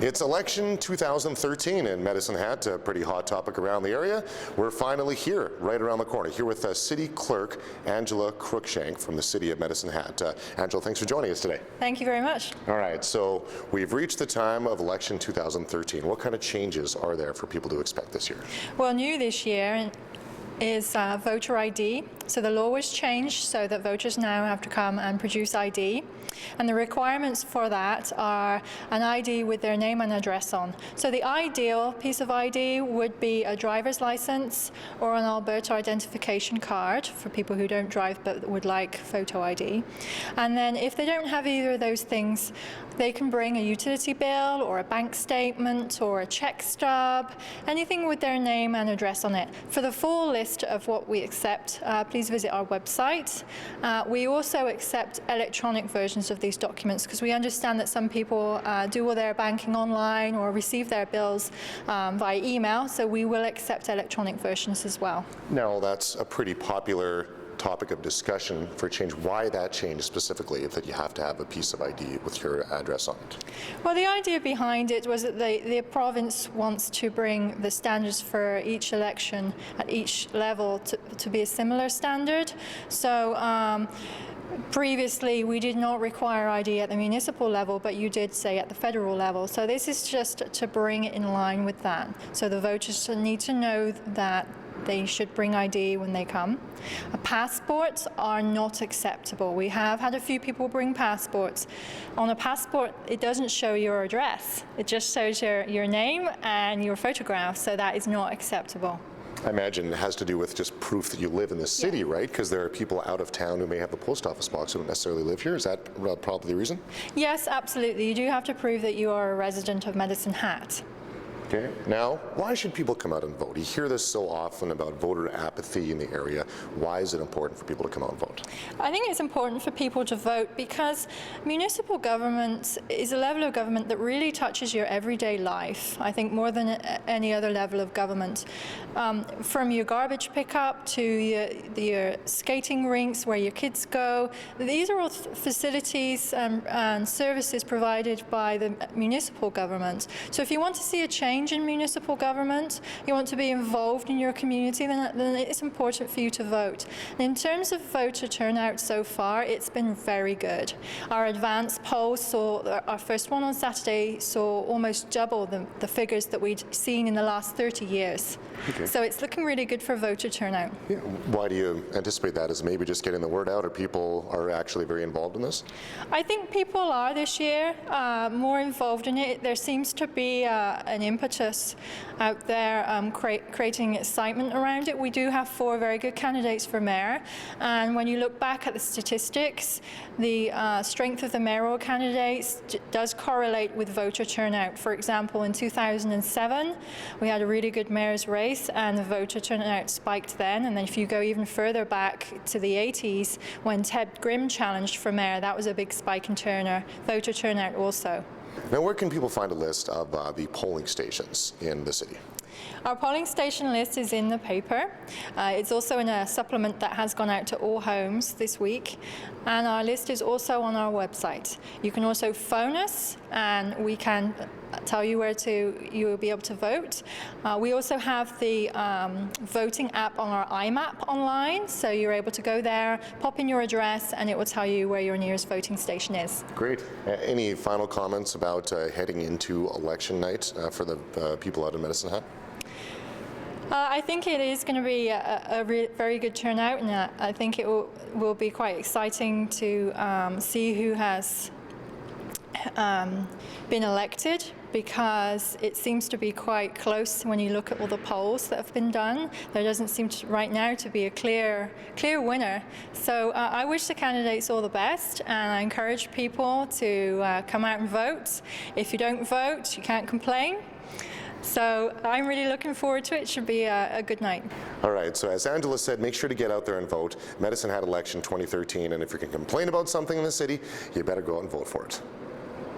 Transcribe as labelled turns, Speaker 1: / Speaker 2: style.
Speaker 1: It's election 2013 in Medicine Hat, a pretty hot topic around the area. We're finally here, right around the corner, here with City Clerk Angela Cruikshank from the City of Medicine Hat. Angela, thanks for joining us today.
Speaker 2: Thank you very much.
Speaker 1: All right, so we've reached the time of election 2013. What kind of changes are there for people to expect this year?
Speaker 2: Well, new this year is voter ID. So the law was changed so that voters now have to come and produce ID. And the requirements for that are an ID with their name and address on. So the ideal piece of ID would be a driver's license or an Alberta identification card for people who don't drive but would like photo ID. And then if they don't have either of those things, they can bring a utility bill or a bank statement or a check stub, anything with their name and address on it. For the full list of what we accept, please visit our website. We also accept electronic versions of these documents because we understand that some people do all their banking online or receive their bills via email, so we will accept electronic versions as well.
Speaker 1: Now, that's a pretty popular topic of discussion for change. Why that change specifically, that you have to have a piece of ID with your address on it?
Speaker 2: Well, the idea behind it was that the province wants to bring the standards for each election at each level to be a similar standard. So previously, we did not require ID at the municipal level, but you did say at the federal level. So this is just to bring it in line with that. So the voters need to know that they should bring ID when they come. Passports are not acceptable. We have had a few people bring passports. On a passport, it doesn't show your address. It just shows your name and your photograph, so that is not acceptable.
Speaker 1: I imagine it has to do with just proof that you live in the city,
Speaker 2: Yeah.
Speaker 1: right? Because there are people out of town who may have the post office box who don't necessarily live here. Is that probably the reason?
Speaker 2: Yes, absolutely. You do have to prove that you are a resident of Medicine Hat.
Speaker 1: Okay. Now, why should people come out and vote? You hear this so often about voter apathy in the area. Why is it important for people to come out and vote?
Speaker 2: I think it's important for people to vote because municipal government is a level of government that really touches your everyday life, I think more than any other level of government. From your garbage pickup to your skating rinks where your kids go, these are all facilities and services provided by the municipal government. So if you want to see a change in municipal government, you want to be involved in your community, then it's important for you to vote. And in terms of voter turnout so far, it's been very good. Our advanced poll saw, our first one on Saturday, saw almost double the figures that we'd seen in the last 30 years. Okay. So it's looking really good for voter turnout. Yeah.
Speaker 1: Why do you anticipate that? Is maybe just getting the word out, or people are actually very involved in this?
Speaker 2: I think people are this year more involved in it. There seems to be an impetus out there creating excitement around it. We do have 4 very good candidates for mayor, and when you look back at the statistics, the strength of the mayoral candidates does correlate with voter turnout. For example, in 2007, we had a really good mayor's race, and the voter turnout spiked then. And then if you go even further back to the 80s, when Ted Grimm challenged for mayor, that was a big spike in voter turnout also.
Speaker 1: Now, where can people find a list of the polling stations in the city?
Speaker 2: Our polling station list is in the paper. It's also in a supplement that has gone out to all homes this week. And our list is also on our website. You can also phone us and we can tell you where you will be able to vote. We also have the voting app on our iMap online, so you're able to go there, pop in your address, and it will tell you where your nearest voting station is.
Speaker 1: Great. Any final comments about heading into election night for the people out in Medicine Hat?
Speaker 2: I think it is going to be a very good turnout, and I think it will be quite exciting to see who has been elected, because it seems to be quite close when you look at all the polls that have been done. There doesn't seem to, right now, to be a clear winner. So I wish the candidates all the best, and I encourage people to come out and vote. If you don't vote, you can't complain. So I'm really looking forward to it. It should be a good night.
Speaker 1: All right, so as Angela said, make sure to get out there and vote. Medicine Hat election 2013, and if you can complain about something in the city, you better go out and vote for it.